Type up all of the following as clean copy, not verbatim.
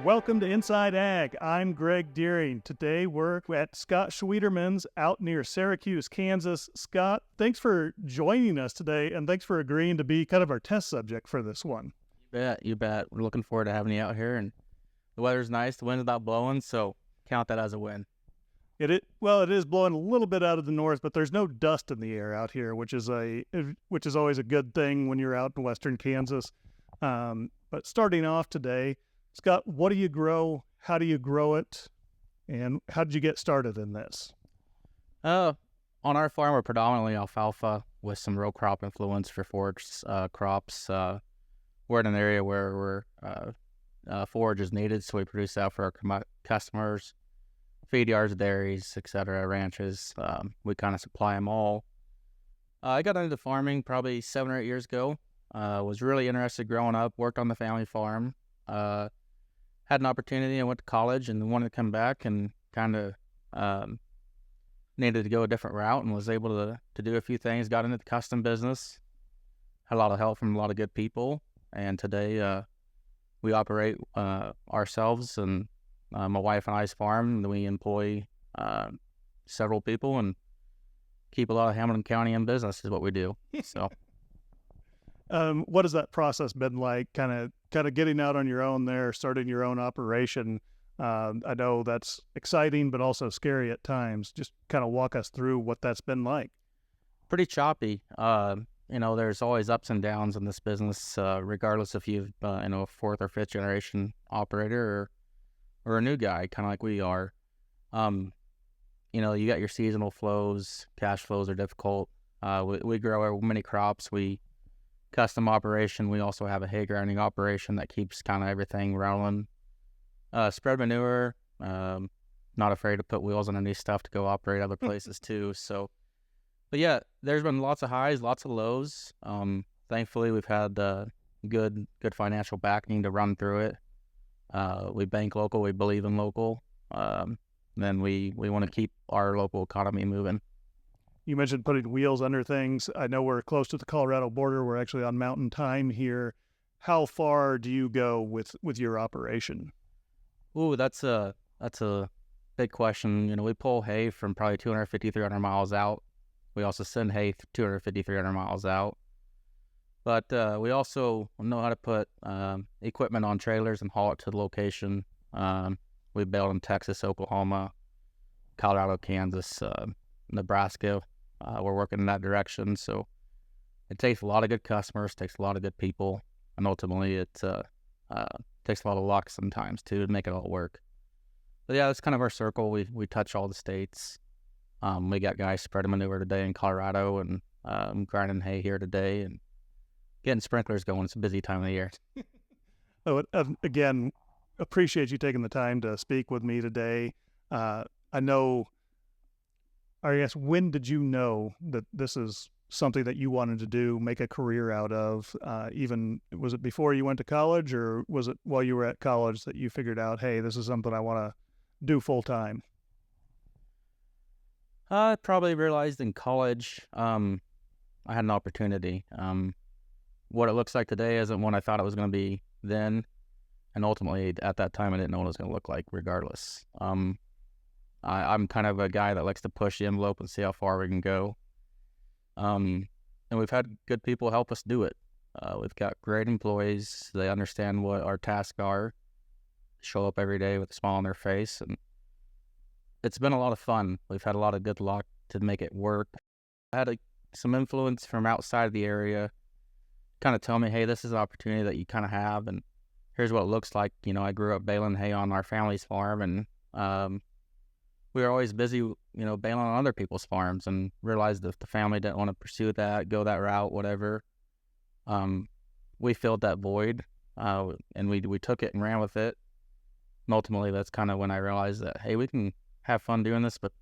Welcome to Inside Ag. I'm Greg Deering. Today we're at Scot Schwieterman's out near Syracuse, Kansas. Scott, thanks for joining us today, and thanks for agreeing to be kind of our test subject for this one. You bet. We're looking forward to having you out here, and the weather's nice. The wind's not blowing, so count that as a win. It is blowing a little bit out of the north, but there's no dust in the air out here, which is always a good thing when you're out in western Kansas. But starting off today, Scott, what do you grow? How do you grow it? And how did you get started in this? On our farm, we're predominantly alfalfa with some row crop influence for forage crops. We're in an area where forage is needed, so we produce that for our customers, feed yards, dairies, etc., ranches. We kind of supply them all. I got into farming probably 7 or 8 years ago. Was really interested growing up, worked on the family farm. Had an opportunity. I went to college and wanted to come back and kind of needed to go a different route and was able to do a few things. Got into the custom business. Had a lot of help from a lot of good people. And today we operate ourselves and my wife and I's farm. And we employ several people and keep a lot of Hamilton County in business is what we do. So. What has that process been like, kind of getting out on your own there, starting your own operation? I know that's exciting, but also scary at times. Just kind of walk us through what that's been like. Pretty choppy. There's always ups and downs in this business, regardless if you've, a fourth or fifth generation operator or a new guy, kind of like we are. You got your seasonal flows, cash flows are difficult. We grow many crops. We custom operation. We also have a hay grinding operation that keeps kind of everything rolling. Spread manure. Not afraid to put wheels on any stuff to go operate other places too. So, but yeah, there's been lots of highs, lots of lows. Thankfully, we've had good financial backing to run through it. We bank local. We believe in local. Then we want to keep our local economy moving. You mentioned putting wheels under things. I know we're close to the Colorado border. We're actually on mountain time here. How far do you go with your operation? Ooh, that's a big question. We pull hay from probably 250, 300 miles out. We also send hay 250, 300 miles out. But we also know how to put equipment on trailers and haul it to the location. We bailed in Texas, Oklahoma, Colorado, Kansas, Nebraska. We're working in that direction. So it takes a lot of good customers, takes a lot of good people, and ultimately it takes a lot of luck sometimes too to make it all work. But yeah, that's kind of our circle. We touch all the states. We got guys spreading manure today in Colorado and grinding hay here today and getting sprinklers going. It's a busy time of the year. Again, appreciate you taking the time to speak with me today. When did you know that this is something that you wanted to do, make a career out of? Was it before you went to college, or was it while you were at college that you figured out, hey, this is something I want to do full time? I probably realized in college I had an opportunity. What it looks like today isn't what I thought it was going to be then, and ultimately at that time I didn't know what it was going to look like regardless. I'm kind of a guy that likes to push the envelope and see how far we can go. And we've had good people help us do it. We've got great employees. They understand what our tasks are, show up every day with a smile on their face. And it's been a lot of fun. We've had a lot of good luck to make it work. I had some influence from outside the area kind of tell me, hey, this is an opportunity that you kind of have. And here's what it looks like. I grew up baling hay on our family's farm, and we were always busy, bailing on other people's farms, and realized that if the family didn't want to pursue that, go that route, whatever, we filled that void, and we took it and ran with it. And ultimately, that's kind of when I realized that, hey, we can have fun doing this, but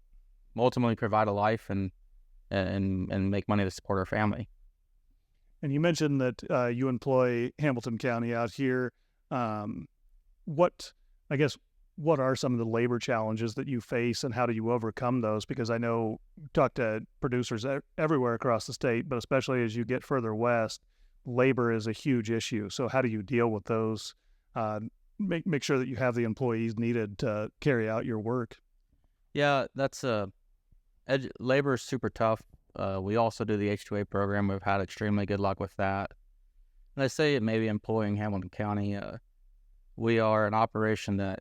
ultimately provide a life and make money to support our family. And you mentioned that you employ Hamilton County out here. What are some of the labor challenges that you face, and how do you overcome those? Because I know you talk to producers everywhere across the state, but especially as you get further west, labor is a huge issue. So how do you deal with those make sure that you have the employees needed to carry out your work. Yeah, that's labor is super tough. We also do the H2A program. We've had extremely good luck with that. And I say maybe employing Hamilton County. We are an operation that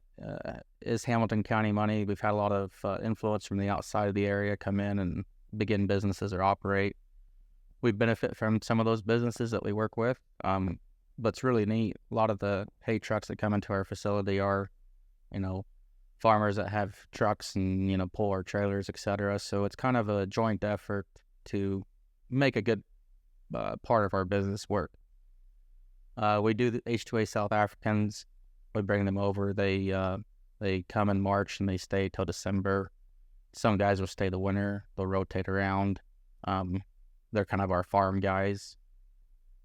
is Hamilton County money. We've had a lot of influence from the outside of the area come in and begin businesses or operate. We benefit from some of those businesses that we work with. But it's really neat. A lot of the hay trucks that come into our facility are, farmers that have trucks and, pull our trailers, etc. So it's kind of a joint effort to make a good part of our business work. We do the H2A South Africans. We bring them over. They come in March and they stay till December. Some guys will stay the winter. They'll rotate around. They're kind of our farm guys.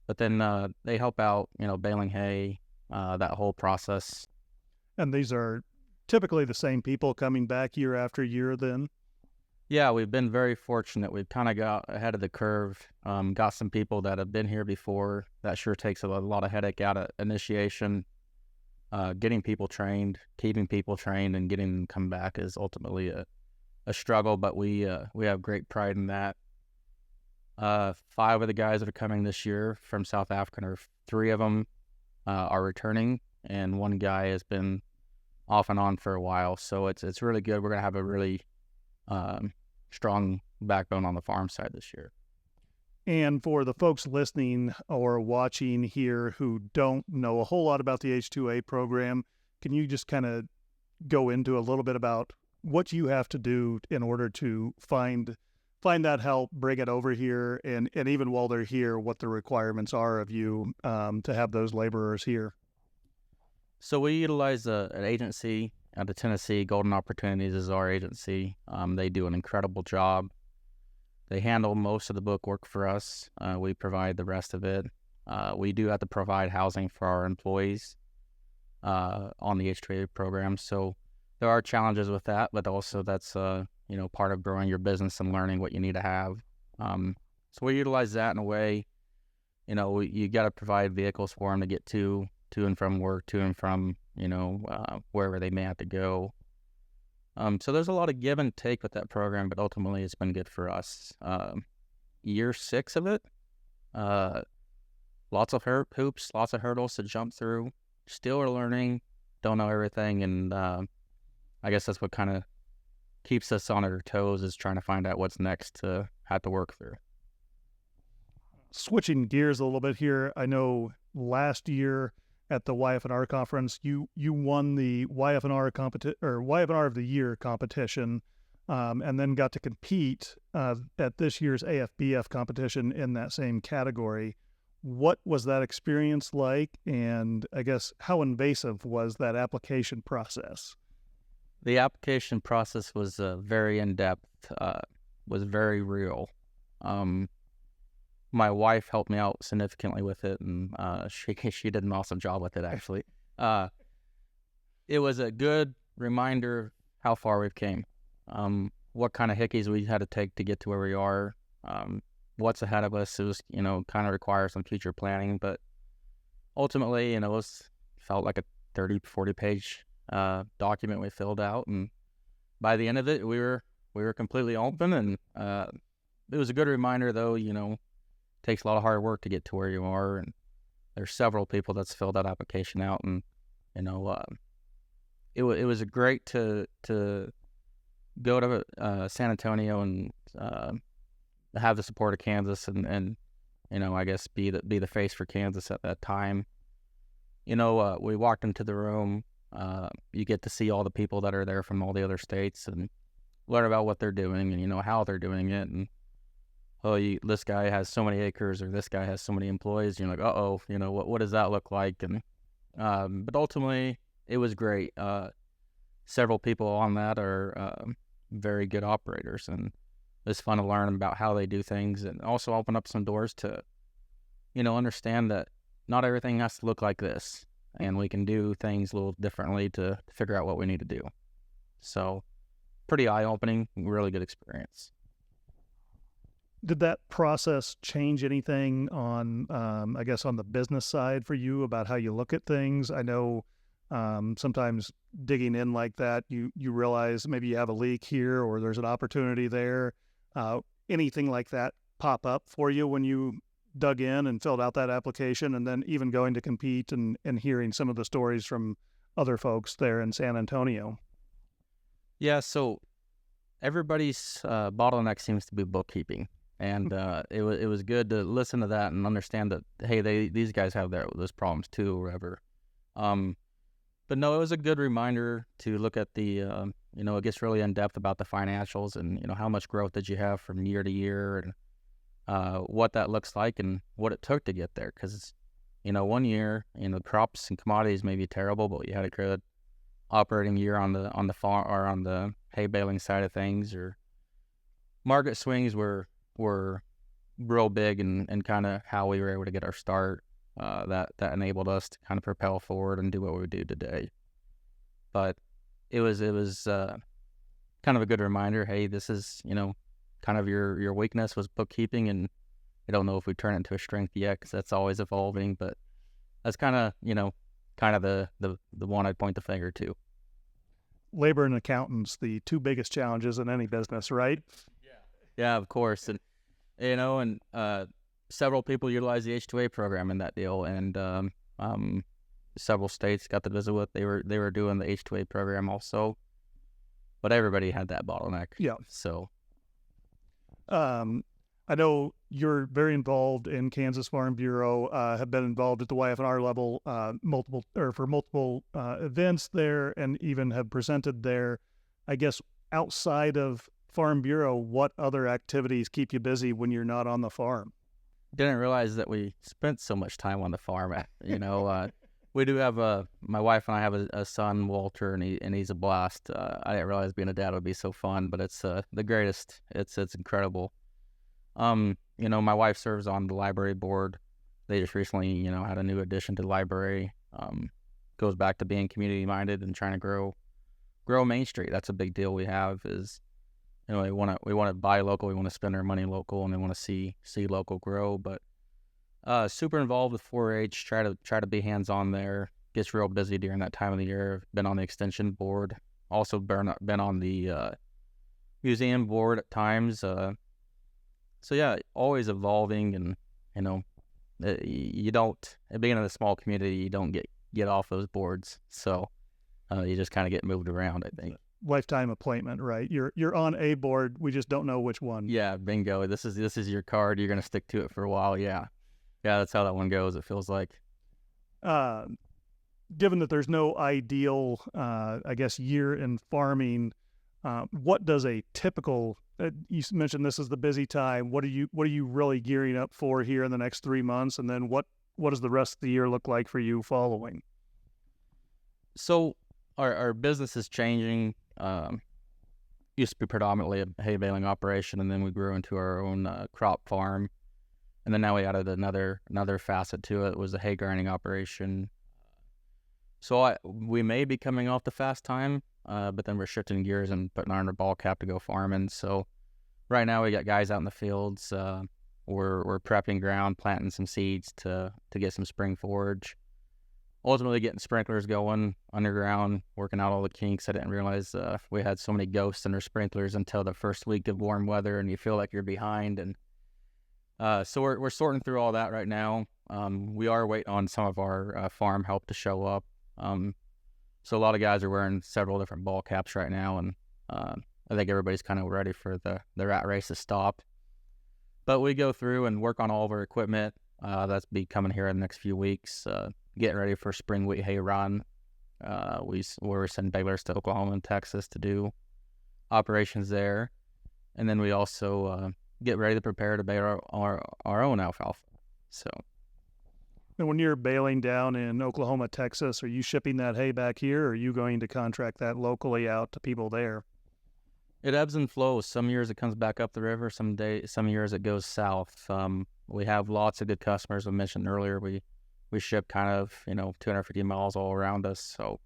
But then they help out, baling hay, that whole process. And these are typically the same people coming back year after year then? Yeah, we've been very fortunate. We've kind of got ahead of the curve, got some people that have been here before. That sure takes a lot of headache out of initiation. Getting people trained, keeping people trained, and getting them come back is ultimately a struggle, but we have great pride in that. 5 of the guys that are coming this year from South Africa, or 3 of them are returning, and 1 guy has been off and on for a while. So it's really good. We're going to have a really strong backbone on the farm side this year. And for the folks listening or watching here who don't know a whole lot about the H2A program, can you just kind of go into a little bit about what you have to do in order to find that help, bring it over here, and even while they're here, what the requirements are of you to have those laborers here? So we utilize an agency out of Tennessee. Golden Opportunities is our agency. They do an incredible job. They handle most of the book work for us. We provide the rest of it. We do have to provide housing for our employees on the H2A program. So there are challenges with that, but also that's part of growing your business and learning what you need to have. So we utilize that in a way. You got to provide vehicles for them to get to and from work, to and from wherever they may have to go. So there's a lot of give and take with that program, but ultimately it's been good for us. Year 6 of it, lots of hoops, lots of hurdles to jump through. Still are learning, don't know everything, and I guess that's what kind of keeps us on our toes, is trying to find out what's next to have to work through. Switching gears a little bit here, I know last year at the YF&R conference, you won the YF&R YF&R of the Year competition, and then got to compete at this year's AFBF competition in that same category. What was that experience like, and I guess how invasive was that application process? The application process was very in-depth, was very real. My wife helped me out significantly with it, and she did an awesome job with it, actually. It was a good reminder how far we've came, what kind of hickeys we had to take to get to where we are, what's ahead of us. It was, kind of requires some future planning, but ultimately, it felt like a 30, 40-page document we filled out, and by the end of it, we were completely open, and it was a good reminder, though, takes a lot of hard work to get to where you are, and there's several people that's filled that application out, and it was great to go to San Antonio and have the support of Kansas, and I guess be the face for Kansas at that time. We walked into the room. You get to see all the people that are there from all the other states and learn about what they're doing and how they're doing it, and this guy has so many acres, or this guy has so many employees. You're like, what does that look like? And but ultimately, it was great. Several people on that are very good operators, and it's fun to learn about how they do things, and also open up some doors to, understand that not everything has to look like this, and we can do things a little differently to figure out what we need to do. So, pretty eye-opening, really good experience. Did that process change anything on, I guess, on the business side for you about how you look at things? I know Sometimes digging in like that, you realize maybe you have a leak here or there's an opportunity there. Anything like that pop up for you when you dug in and filled out that application, and then even going to compete and hearing some of the stories from other folks there in San Antonio? Yeah, so everybody's bottleneck seems to be bookkeeping, and it was good to listen to that and understand that hey, these guys have those problems too, or whatever. But no, it was a good reminder to look at the it gets really in depth about the financials and how much growth did you have from year to year and what that looks like and what it took to get there. Because one year crops and commodities may be terrible, but you had a good operating year on the farm or on the hay baling side of things, or market swings were real big and kind of how we were able to get our start. That enabled us to kind of propel forward and do what we do today. But it was kind of a good reminder. Hey, this is kind of your weakness was bookkeeping, and I don't know if we turn it into a strength yet because that's always evolving. But that's kind of the one I'd point the finger to. Labor and accountants, the two biggest challenges in any business, right? Yeah, of course, and several people utilize the H-2A program in that deal, and several states got to visit with. They were doing the H-2A program also, but everybody had that bottleneck. Yeah. So, I know you're very involved in Kansas Farm Bureau. Have been involved at the YF&R level multiple events there, and even have presented there. I guess outside of Farm Bureau, what other activities keep you busy when you're not on the farm? Didn't realize that we spent so much time on the farm. We do have my wife and I have a son, Walter, and he's a blast. I didn't realize being a dad would be so fun, but it's the greatest. It's incredible. My wife serves on the library board. They just recently, had a new addition to the library. Goes back to being community minded and trying to grow Main Street. That's a big deal we have is, we want to buy local, we want to spend our money local, and we want to see local grow. But super involved with 4-H. Try to be hands on there. Gets real busy during that time of the year. Been on the extension board. Also been on the museum board at times. So yeah, always evolving, and you don't, being in a small community, you don't get off those boards. So you just kind of get moved around, I think. Lifetime appointment, right? You're on a board. We just don't know which one. Yeah, bingo. This is your card. You're gonna stick to it for a while. Yeah, that's how that one goes. It feels like. Given that there's no ideal, I guess, year in farming, what does a typical? You mentioned this is the busy time. What are you really gearing up for here in the next 3 months, and then what does the rest of the year look like for you following? So our business is changing. Used to be predominantly a hay baling operation, and then we grew into our own crop farm, and then now we added another facet to it. Was a hay grinding operation. So we may be coming off the fast time, but then we're shifting gears and putting on our ball cap to go farming. So right now we got guys out in the fields. We're prepping ground, planting some seeds to get some spring forage. Ultimately getting sprinklers going underground, working out all the kinks. I didn't realize we had so many ghosts in our sprinklers until the first week of warm weather, and you feel like you're behind. And so we're sorting through all that right now. We are waiting on some of our farm help to show up. So a lot of guys are wearing several different ball caps right now, and I think everybody's kind of ready for the rat race to stop. But we go through and work on all of our equipment. That's be coming here in the next few weeks. Getting ready for spring wheat hay run. We're sending balers to Oklahoma and Texas to do operations there, and then we also get ready to prepare to bale our own alfalfa. So. And when you're baling down in Oklahoma, Texas, are you shipping that hay back here, or are you going to contract that locally out to people there? It ebbs and flows. Some years it comes back up the river. Some years it goes south. We have lots of good customers. I mentioned earlier, we ship kind of 250 miles all around us. So,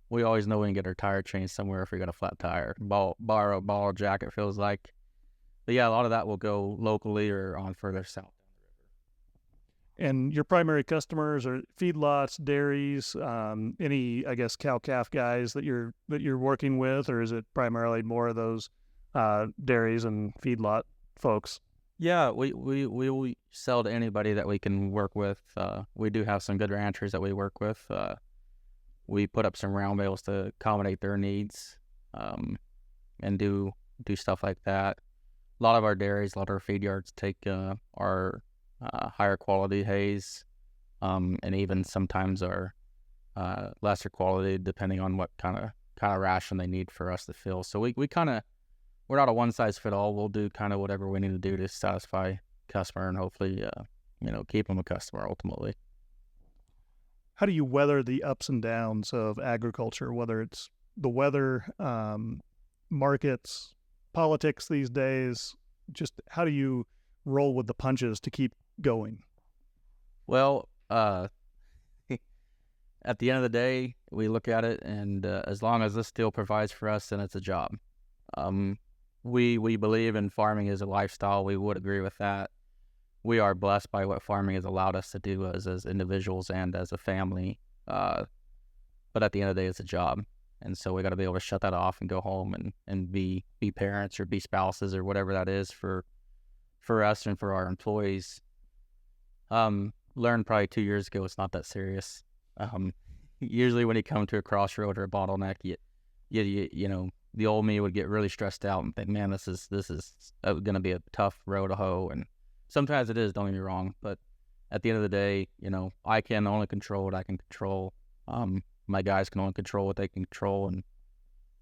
we always know we can get our tire changed somewhere if we got a flat tire. Borrow a ball jack, it feels like. But yeah, a lot of that will go locally or on further south. And your primary customers are feedlots, dairies, any, I guess, cow calf guys that you're working with, or is it primarily more of those dairies and feedlot folks? Yeah, we sell to anybody that we can work with. We do have some good ranchers that we work with. We put up some round bales to accommodate their needs, and do stuff like that. A lot of our dairies, a lot of our feed yards take our higher quality hays, and even sometimes our lesser quality, depending on what kind of ration they need for us to fill. So we kind of, we're not a one size fit all. We'll do kind of whatever we need to do to satisfy customer and hopefully keep them a customer ultimately. How do you weather the ups and downs of agriculture, whether it's the weather, markets, politics these days? Just how do you roll with the punches to keep going? Well, at the end of the day, we look at it, and as long as this still provides for us, then it's a job. We believe in farming as a lifestyle. We would agree with that. We are blessed by what farming has allowed us to do as individuals and as a family. But at the end of the day, it's a job. And so we got to be able to shut that off and go home and be parents or be spouses or whatever that is for us and for our employees. Learned probably 2 years ago, it's not that serious. Usually when you come to a crossroad or a bottleneck, you the old me would get really stressed out and think, man, this is going to be a tough road to hoe. And sometimes it is, don't get me wrong. But at the end of the day, I can only control what I can control. My guys can only control what they can control.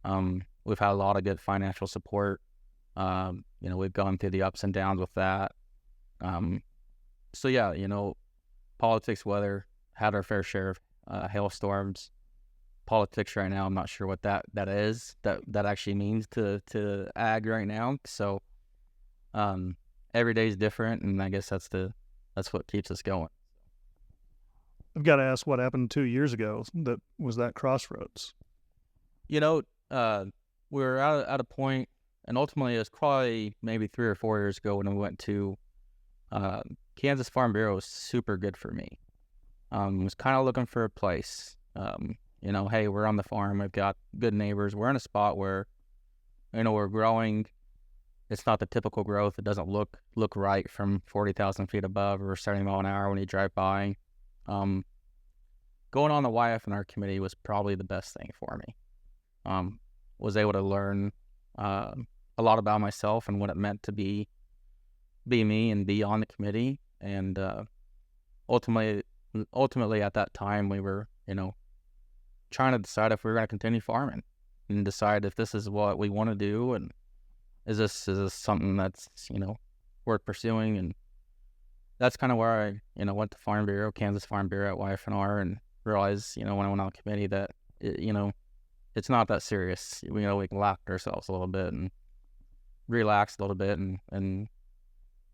And we've had a lot of good financial support. We've gone through the ups and downs with that. So yeah, politics, weather, had our fair share of hailstorms. Politics right now, I'm not sure what that is, that actually means to ag right now. So every day is different, and I guess that's what keeps us going. I've got to ask, what happened 2 years ago that was that crossroads? We were at a point, and ultimately it was probably maybe 3 or 4 years ago when we went to Kansas Farm Bureau. Was super good for me. Was kind of looking for a place. Hey, we're on the farm. We've got good neighbors. We're in a spot where, we're growing. It's not the typical growth. It doesn't look right from 40,000 feet above or 70 mile an hour when you drive by. Going on the YF&R committee was probably the best thing for me. Was able to learn a lot about myself and what it meant to be me and be on the committee. And ultimately at that time we were, trying to decide if we were going to continue farming and decide if this is what we want to do, and is this something that's worth pursuing. And that's kind of where I went to Farm Bureau, Kansas Farm Bureau at YF&R, and realized when I went on the committee that it's not that serious. We can laugh at ourselves a little bit and relax a little bit, and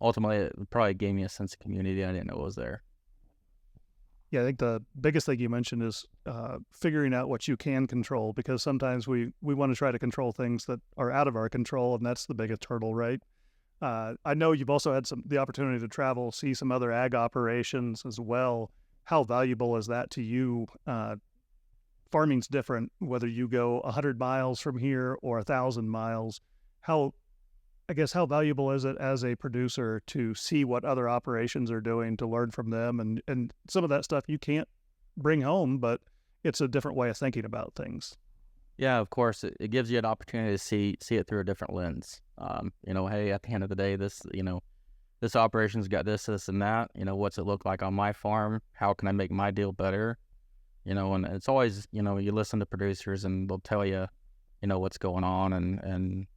ultimately it probably gave me a sense of community I didn't know was there. Yeah, I think the biggest thing you mentioned is figuring out what you can control, because sometimes we want to try to control things that are out of our control, and that's the biggest hurdle, right? I know you've also had the opportunity to travel, see some other ag operations as well. How valuable is that to you? Farming's different whether you go 100 miles from here or 1,000 miles. How valuable is it as a producer to see what other operations are doing, to learn from them, and some of that stuff you can't bring home, but it's a different way of thinking about things. Yeah, of course, it gives you an opportunity to see it through a different lens. Hey, at the end of the day, this operation's got this, and that. What's it look like on my farm? How can I make my deal better? And it's always, you listen to producers and they'll tell you, what's going on, and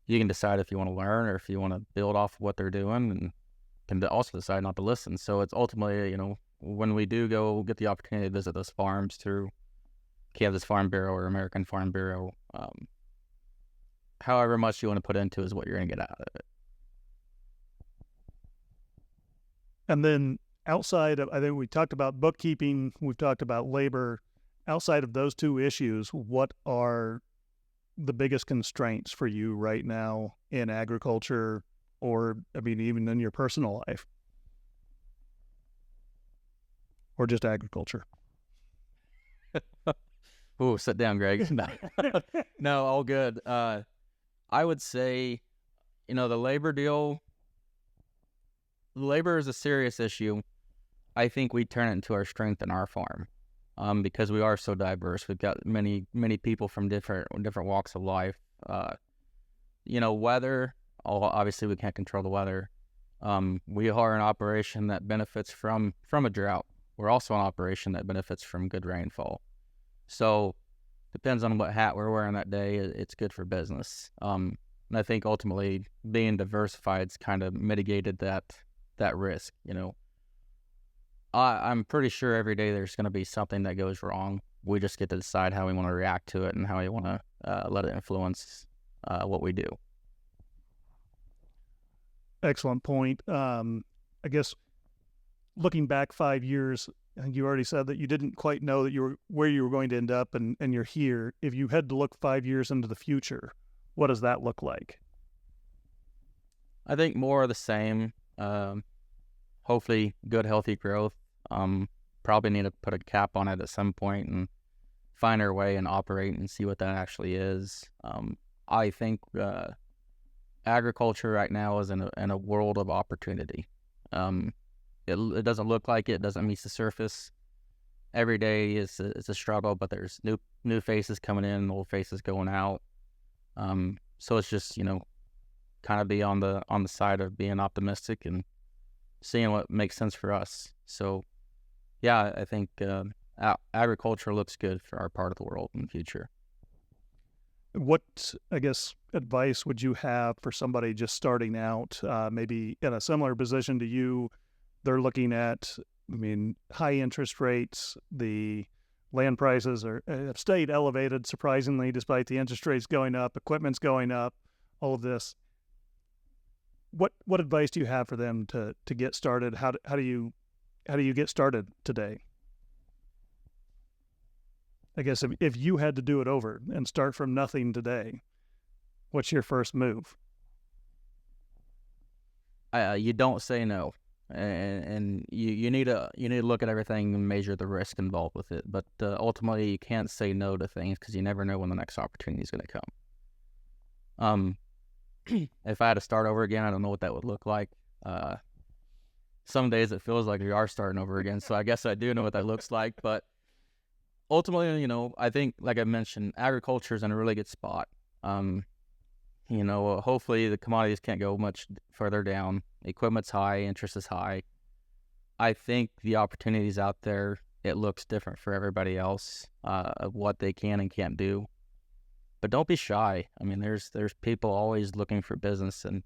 you can decide if you want to learn or if you want to build off of what they're doing, and can also decide not to listen. So it's ultimately, when we do go get the opportunity to visit those farms through Kansas Farm Bureau or American Farm Bureau, however much you want to put into is what you're going to get out of it. And then outside of, I think we talked about bookkeeping, we've talked about labor. Outside of those two issues, what are the biggest constraints for you right now in agriculture, or even in your personal life? or just agriculture? Ooh, sit down, Greg. No, no, all good. I would say, the labor deal. Labor is a serious issue. I think we turn it into our strength in our farm, because we are so diverse. We've got many people from different walks of life. Weather. Obviously, we can't control the weather. We are an operation that benefits from a drought. We're also an operation that benefits from good rainfall. So, depends on what hat we're wearing that day. It's good for business. And I think ultimately being diversified's kind of mitigated that risk. I'm pretty sure every day there's going to be something that goes wrong. We just get to decide how we want to react to it and how we want to let it influence what we do. Excellent point. I guess looking back 5 years, I think you already said that you didn't quite know that where you were going to end up, and you're here. If you had to look 5 years into the future, what does that look like? I think more of the same. Hopefully good, healthy growth. Probably need to put a cap on it at some point and find our way and operate and see what that actually is. I think agriculture right now is in a world of opportunity. It doesn't look like it. Doesn't meet the surface. Every day is a struggle, but there's new faces coming in, old faces going out. So it's just kind of be on the side of being optimistic and seeing what makes sense for us. So yeah, I think agriculture looks good for our part of the world in the future. What, I guess, advice would you have for somebody just starting out, maybe in a similar position to you? They're looking at, high interest rates, the land prices have stayed elevated, surprisingly, despite the interest rates going up, equipment's going up, all of this. What advice do you have for them to get started? How do you get started today? I guess if you had to do it over and start from nothing today, what's your first move? You don't say no, and you need to look at everything and measure the risk involved with it. But ultimately, you can't say no to things because you never know when the next opportunity is going to come. If I had to start over again, I don't know what that would look like. Some days it feels like we are starting over again, so I guess I do know what that looks like. But ultimately, I think, like I mentioned, agriculture is in a really good spot. Hopefully the commodities can't go much further down. Equipment's high, interest is high. I think the opportunities out there, it looks different for everybody else, of what they can and can't do. But don't be shy. There's people always looking for business, and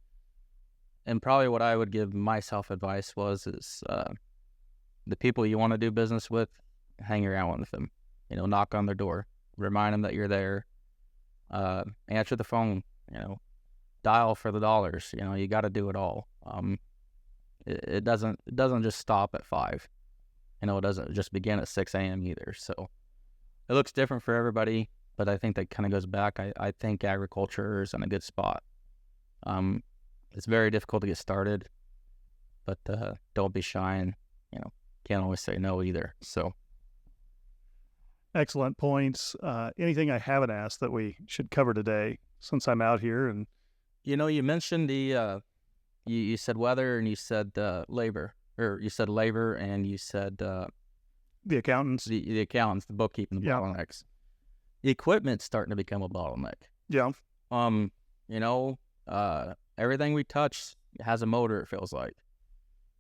probably what I would give myself advice is the people you want to do business with, hang around with them. Knock on their door, remind them that you're there. Answer the phone. Dial for the dollars. You got to do it all. It doesn't just stop at 5. It doesn't just begin at 6 a.m. either. So it looks different for everybody. But I think that kind of goes back. I think agriculture is in a good spot. It's very difficult to get started, but don't be shy, and can't always say no either. So, excellent points. Anything I haven't asked that we should cover today, since I'm out here? And you mentioned the you said weather, and you said labor, or you said labor, and you said the accountants, the accountants, the bookkeeping, the bottlenecks. The equipment's starting to become a bottleneck. Yeah. Everything we touch has a motor, it feels like.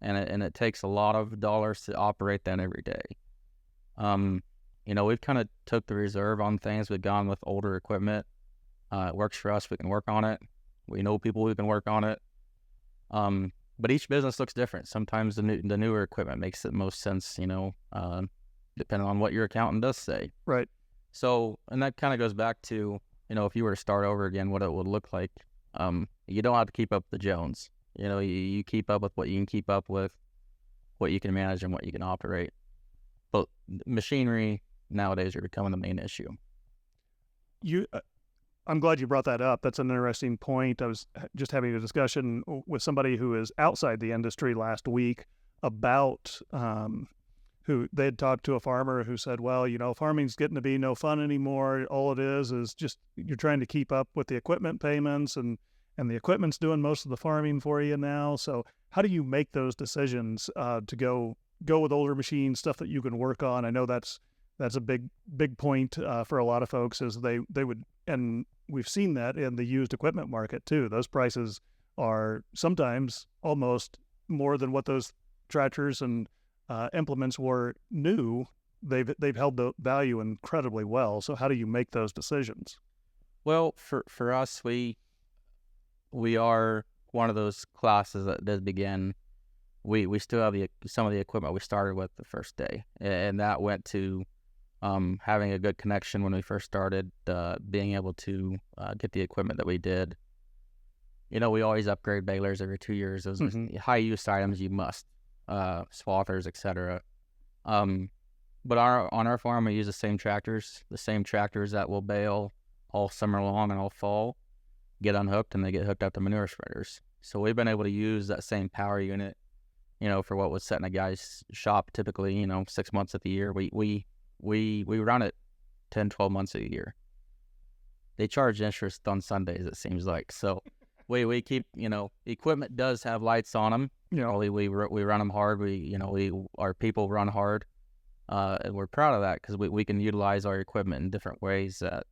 And it takes a lot of dollars to operate that every day. We've kind of took the reserve on things. We've gone with older equipment. It works for us. We can work on it. We know people who can work on it. But each business looks different. Sometimes the newer equipment makes the most sense, depending on what your accountant does say. Right. So, and that kind of goes back to, if you were to start over again, what it would look like. You don't have to keep up with the Jones. You keep up with what you can keep up with, what you can manage and what you can operate. But machinery nowadays are becoming the main issue. I'm glad you brought that up. That's an interesting point. I was just having a discussion with somebody who is outside the industry last week about who they had talked to a farmer who said, well, farming's getting to be no fun anymore. All it is just you're trying to keep up with the equipment payments, and the equipment's doing most of the farming for you now. So how do you make those decisions to go with older machines, stuff that you can work on? I know that's a big point for a lot of folks, is they would, and we've seen that in the used equipment market too. Those prices are sometimes almost more than what those tractors and implements were new. They've held the value incredibly well. So how do you make those decisions? Well, for us, we are one of those classes that does begin. We still have some of the equipment we started with the first day, and that went to having a good connection when we first started, being able to get the equipment that we did. We always upgrade balers every 2 years. Those high use items you must, swathers, etc. But on our farm we use the same tractors that will bale all summer long and all fall, get unhooked, and they get hooked up to manure spreaders. So we've been able to use that same power unit, for what was set in a guy's shop typically, 6 months of the year. We run it 10, 12 months of the year. They charge interest on Sundays, it seems like. So we keep, equipment does have lights on them. We run them hard. Our people run hard. And we're proud of that because we can utilize our equipment in different ways that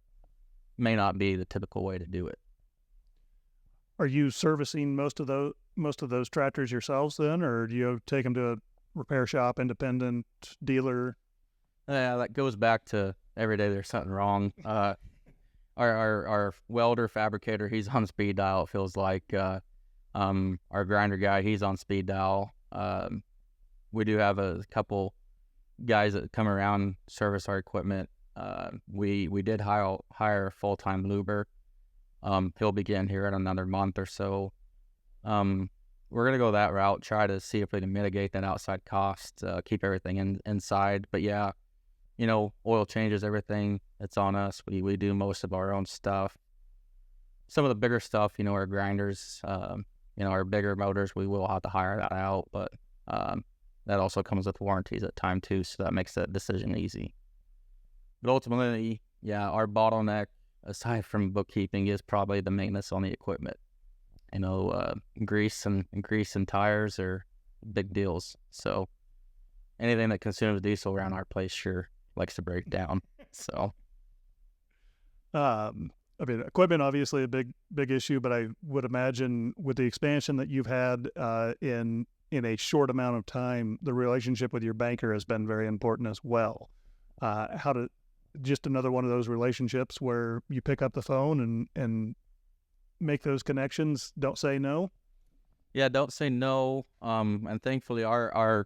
may not be the typical way to do it. Are you servicing most of those tractors yourselves then, or do you take them to a repair shop, independent dealer? Yeah, that goes back to every day there's something wrong. Our welder fabricator, he's on speed dial. It feels like our grinder guy, he's on speed dial. We do have a couple guys that come around service our equipment. We did hire a full-time luber. He'll begin here in another month or so. We're gonna go that route, try to see if we can mitigate that outside cost, keep everything inside. But yeah, oil changes, everything. It's on us. We do most of our own stuff. Some of the bigger stuff, our grinders, our bigger motors, we will have to hire that out. But that also comes with warranties at time too, so that makes that decision easy. But ultimately, yeah, our bottleneck, aside from bookkeeping, is probably the maintenance on the equipment. Grease and tires are big deals. So anything that consumes diesel around our place sure likes to break down. So, equipment obviously a big issue, but I would imagine with the expansion that you've had in a short amount of time, the relationship with your banker has been very important as well. Just another one of those relationships where you pick up the phone and make those connections. Don't say no. Yeah, don't say no. And thankfully, our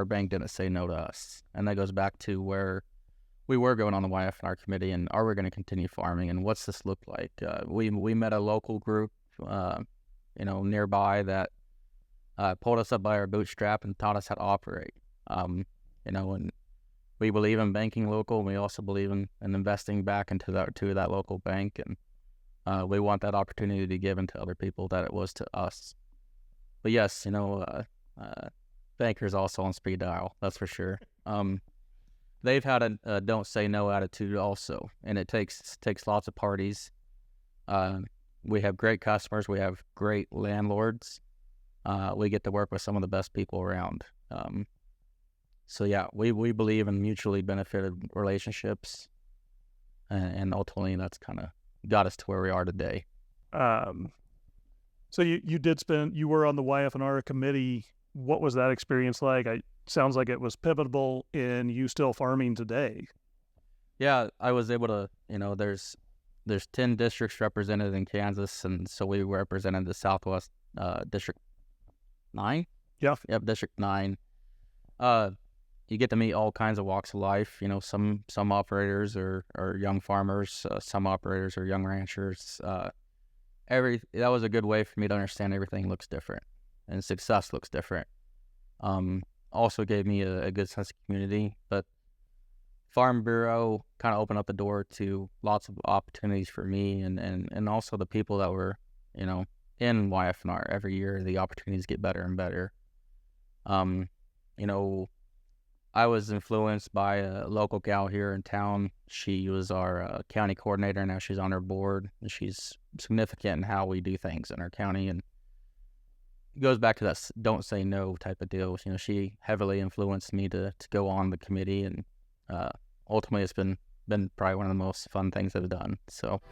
bank didn't say no to us, and that goes back to where we were going on the YF&R committee, and are we going to continue farming, and what's this look like? We met a local group, nearby that pulled us up by our bootstrap and taught us how to operate. And we believe in banking local, and we also believe in investing back into that local bank, and we want that opportunity to give into other people that it was to us. But yes, bankers also on speed dial, that's for sure. They've had a don't say no attitude also, and it takes lots of parties. We have great customers, we have great landlords. We get to work with some of the best people around. So yeah, we believe in mutually benefited relationships, and ultimately that's kind of got us to where we are today. So you were on the YF&R committee. What was that experience like? Sounds like it was pivotal in you still farming today. Yeah, I was able to, there's 10 districts represented in Kansas, and so we represented the Southwest District 9? Yeah. Yep, District 9. You get to meet all kinds of walks of life. Some operators are young farmers, some operators are young ranchers. That was a good way for me to understand everything looks different, and success looks different. Also gave me a good sense of community, but Farm Bureau kind of opened up the door to lots of opportunities for me, and also the people that were, in YF&R. Every year the opportunities get better and better. I was influenced by a local gal here in town. She was our county coordinator. Now she's on our board, and she's significant in how we do things in our county. And it goes back to that don't say no type of deal. You know, she heavily influenced me to go on the committee, and ultimately it's been probably one of the most fun things I've done. So